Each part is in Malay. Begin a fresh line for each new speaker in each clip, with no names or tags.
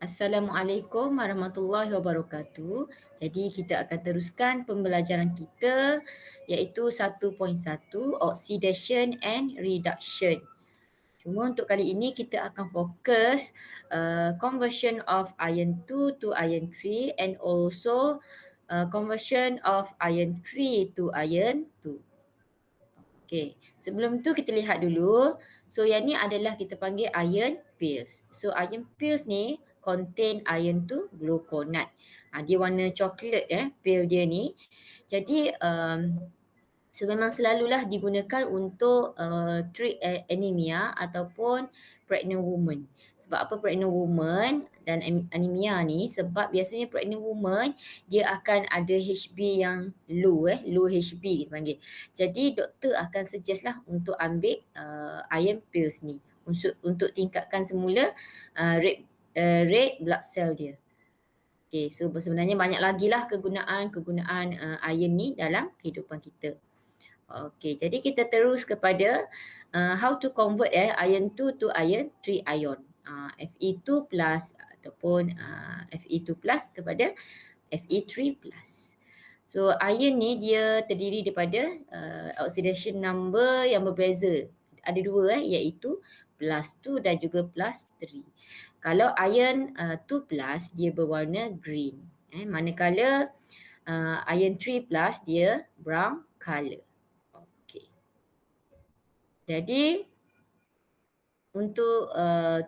Assalamualaikum warahmatullahi wabarakatuh. Jadi kita akan teruskan pembelajaran kita iaitu 1.1 Oxidation and Reduction. Cuma untuk kali ini kita akan fokus conversion of iron 2 to iron 3 and also conversion of iron 3 to iron 2. Okay, sebelum tu kita lihat dulu. So yang ni adalah kita panggil iron pills. So iron pills ni contain iron tu gluconate. Dia warna coklat pill dia ni. Jadi so memang selalulah digunakan untuk treat anemia ataupun pregnant woman. Sebab apa pregnant woman dan anemia ni? Sebab biasanya pregnant woman dia akan ada HB yang low low HB kita panggil. Jadi doktor akan suggest lah untuk ambil iron pills ni untuk tingkatkan semula red blood cell dia. Okay, so sebenarnya banyak lagi lah kegunaan iron ni dalam kehidupan kita. Okey, jadi kita terus kepada how to convert iron 2 to iron 3 ion. Fe2 plus ataupun Fe2 plus kepada Fe3 plus. So iron ni dia terdiri daripada oxidation number yang berbeza. Ada dua iaitu plus 2 dan juga plus 3. Kalau iron 2 plus dia berwarna green. Manakala iron 3 plus dia brown color. Jadi untuk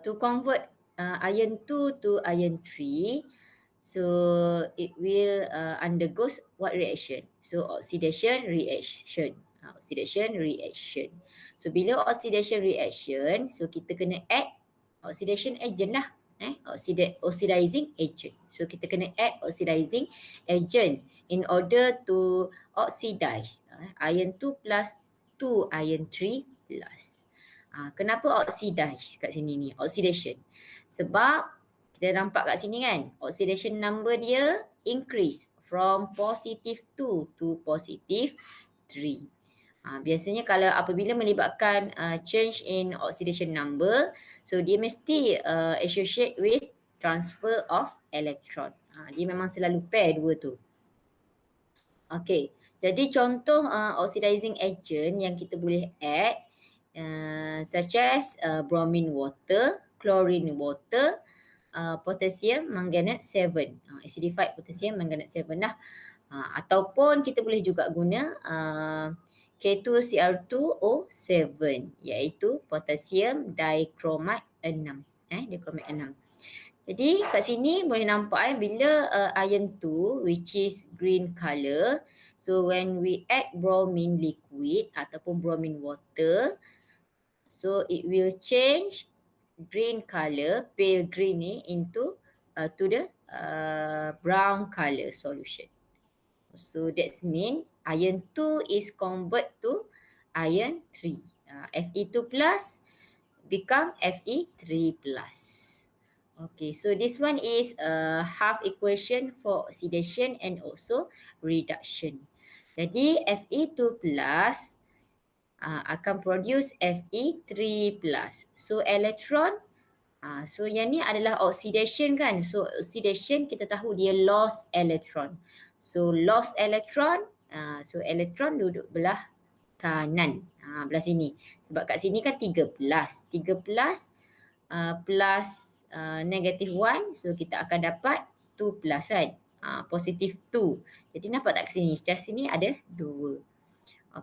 to convert iron 2 to iron 3, so it will undergoes what reaction? So oxidation reaction. Oxidation reaction. So bila oxidation reaction, so kita kena add oxidation agent lah. Oxidizing agent. So kita kena add oxidizing agent in order to oxidize iron 2 plus to iron 3 plus. Kenapa oxidize kat sini ni? Oxidation. Sebab kita nampak kat sini kan, oxidation number dia increase from positive 2 to positive 3. Biasanya kalau apabila melibatkan change in oxidation number, so dia mesti associate with transfer of electron. Dia memang selalu pair dua tu. Okay, jadi contoh oxidizing agent yang kita boleh add such as bromine water, chlorine water, potassium manganate 7, acidified potassium manganate 7 lah. Ataupun kita boleh juga guna K2Cr2O7 iaitu potassium dichromate 6. Dichromate 6. Jadi kat sini boleh nampak bila iron 2 which is green color, so when we add bromine liquid ataupun bromine water, so it will change green color, pale green ni into to the brown color solution. So that's mean iron 2 is convert to iron 3. Fe2 plus become Fe3 plus. Okay, so this one is a half equation for oxidation and also reduction. Jadi Fe2 plus akan produce Fe3 plus. So electron, so yang ni adalah oxidation kan. So oxidation kita tahu dia lost electron. So lost electron, so electron duduk belah kanan, belah sini. Sebab kat sini kan 3 plus. 3 plus plus negative 1, so kita akan dapat 2 plus kan. Positive 2. Jadi nampak tak kat sini? Kat sini ada 2.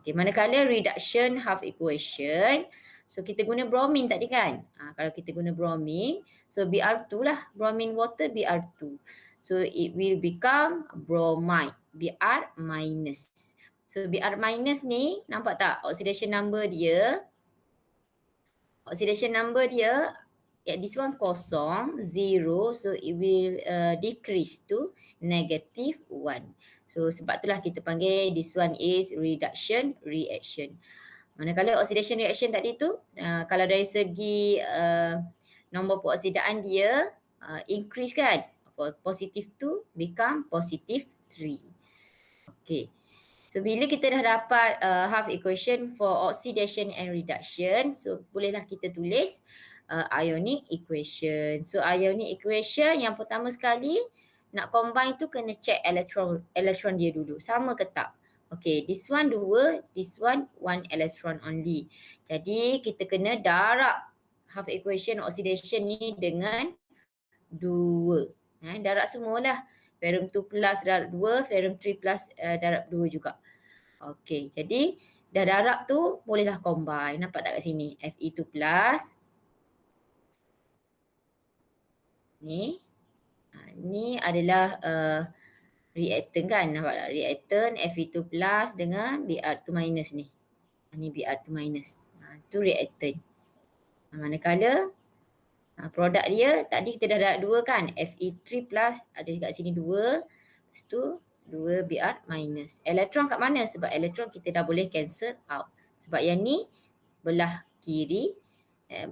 Okay, manakala reduction half equation, so kita guna bromine tadi kan. Kalau kita guna bromine, so Br2 lah, bromine water Br2. So it will become bromide, Br minus. So Br minus ni nampak tak oxidation number dia? Oxidation number dia, this one kosong, 0, so it will decrease to negative 1. So sebab itulah kita panggil this one is reduction reaction. Manakala oxidation reaction tadi tu, kalau dari segi nombor peroksidaan dia increase kan, positive 2 become positive 3. Okay. So bila kita dah dapat half equation for oxidation and reduction, so bolehlah kita tulis ionic equation. So ionic equation yang pertama sekali nak combine tu kena check elektron dia dulu. Sama ke tak? Okay, this one 2, this one 1 electron only. Jadi kita kena darab half equation oxidation ni dengan 2. Darab semualah. Ferrum 2 plus darab 2, ferrum 3 plus darab 2 juga. Okay, jadi dah darab tu bolehlah combine. Nampak tak kat sini? Fe2 plus. Ni adalah reactant kan? Nampak tak? Reactant Fe2 plus dengan Br2 minus ni. Ni Br2 minus. Tu reactant. Manakala produk dia tadi kita dah darab 2 kan? Fe3 plus ada kat sini 2. Lepas tu 2 Br minus. Elektron kat mana? Sebab elektron kita dah boleh cancel out. Sebab yang ni belah kiri,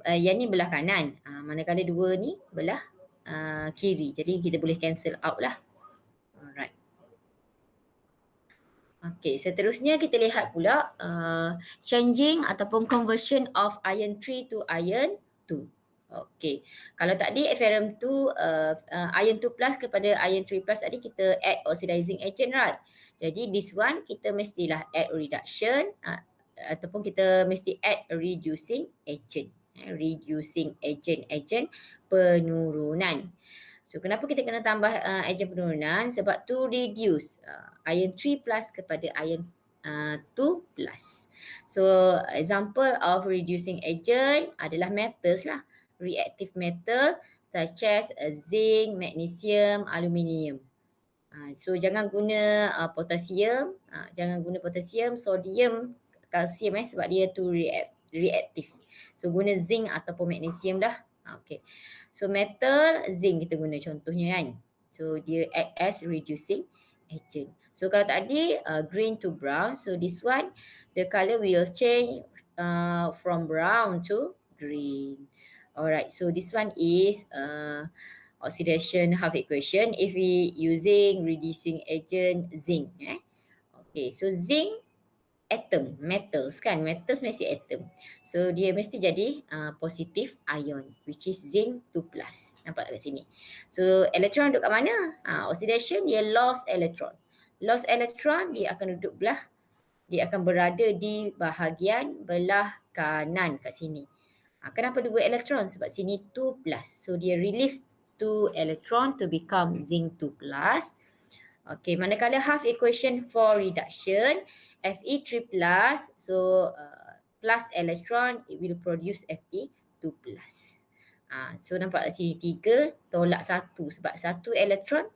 yang ni belah kanan. Manakala 2 ni belah kiri. Jadi kita boleh cancel out lah. Alright. Okay, seterusnya kita lihat pula changing ataupun conversion of iron 3 to iron 2. Okay, kalau tadi ferrum 2, iron 2 plus kepada iron 3 plus tadi kita add oxidizing agent, right? Jadi this one kita mestilah add reduction ataupun kita mesti add reducing agent. Reducing agent penurunan. So kenapa kita kena tambah ejen penurunan? Sebab to reduce iron 3 plus kepada iron 2 plus. So example of reducing agent adalah metals lah. Reactive metal such as zinc, magnesium, aluminium. So jangan guna potassium, sodium, kalsium sebab dia tu reactive. So guna zinc ataupun magnesium dah. Okay. So metal, zinc kita guna contohnya kan. So dia act as reducing agent. So kalau tadi green to brown, so this one the color will change from brown to green. Alright, so this one is oxidation half equation if we using reducing agent zinc. Okay, so zinc atom, metals kan, metals mesti atom. So dia mesti jadi positive ion which is zinc 2 plus. Nampak kat sini. So elektron duduk kat mana? Oxidation dia lost electron. Lost electron dia akan duduk dia akan berada di bahagian belah kanan kat sini. Kenapa 2 elektron? Sebab sini 2 plus. So dia release 2 electron to become zinc 2 plus. Okay, manakala half equation for reduction, Fe3 plus, so plus electron, it will produce Fe2 plus. So nampak kat sini 3 tolak 1 sebab 1 elektron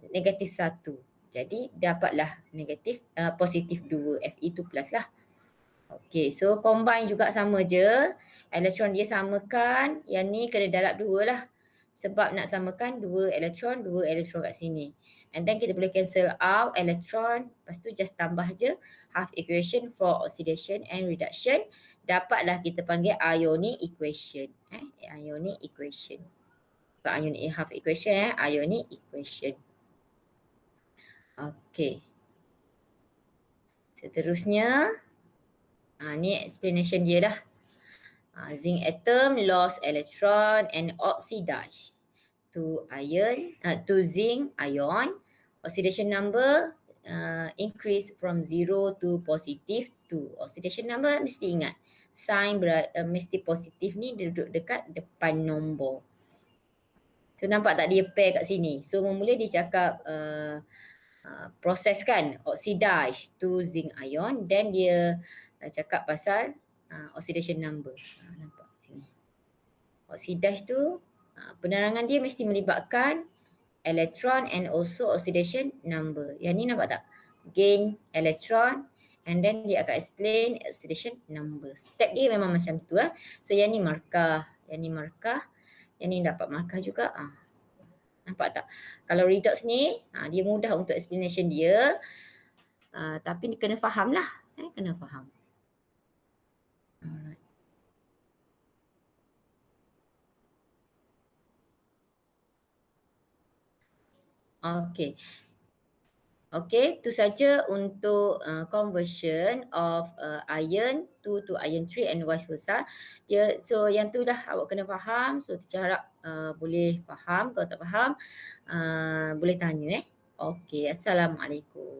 negatif 1. Jadi dapatlah negatif, positif 2, Fe2 plus lah. Okay, so combine juga sama je. Elektron dia samakan, yang ni kena darab 2 lah. Sebab nak samakan 2 elektron kat sini. And then kita boleh cancel out elektron. Lepas tu just tambah je half equation for oxidation and reduction. Dapatlah kita panggil ionic equation. Ionic equation. Bukan ionic half equation, ionic equation. Okay. Seterusnya. Ni explanation dia dah. Zinc atom lost electron and oxidized to zinc ion. Oxidation number increase from 0 to positive 2. Oxidation number mesti ingat. Sign mesti positif ni duduk dekat depan nombor. So nampak tak dia pair kat sini. So mula dia cakap proses kan oxidized to zinc ion. Then dia cakap pasal oxidation number. Nampak sini. Oxidized tu penerangan dia mesti melibatkan electron and also oxidation number. Yang ni nampak tak? Gain electron and then dia akan explain oxidation number. Step dia memang macam tu lah. So yang ni markah, yang ni markah, yang ni dapat markah juga. Nampak tak? Kalau redox ni dia mudah untuk explanation dia. Tapi kena faham lah. Kena faham. Alright. Okay. Okey, itu saja untuk conversion of iron 2 to iron 3 and vice versa. So yang tu dah awak kena faham. So teacher harap boleh faham. Kalau tak faham boleh tanya. Okey, Assalamualaikum.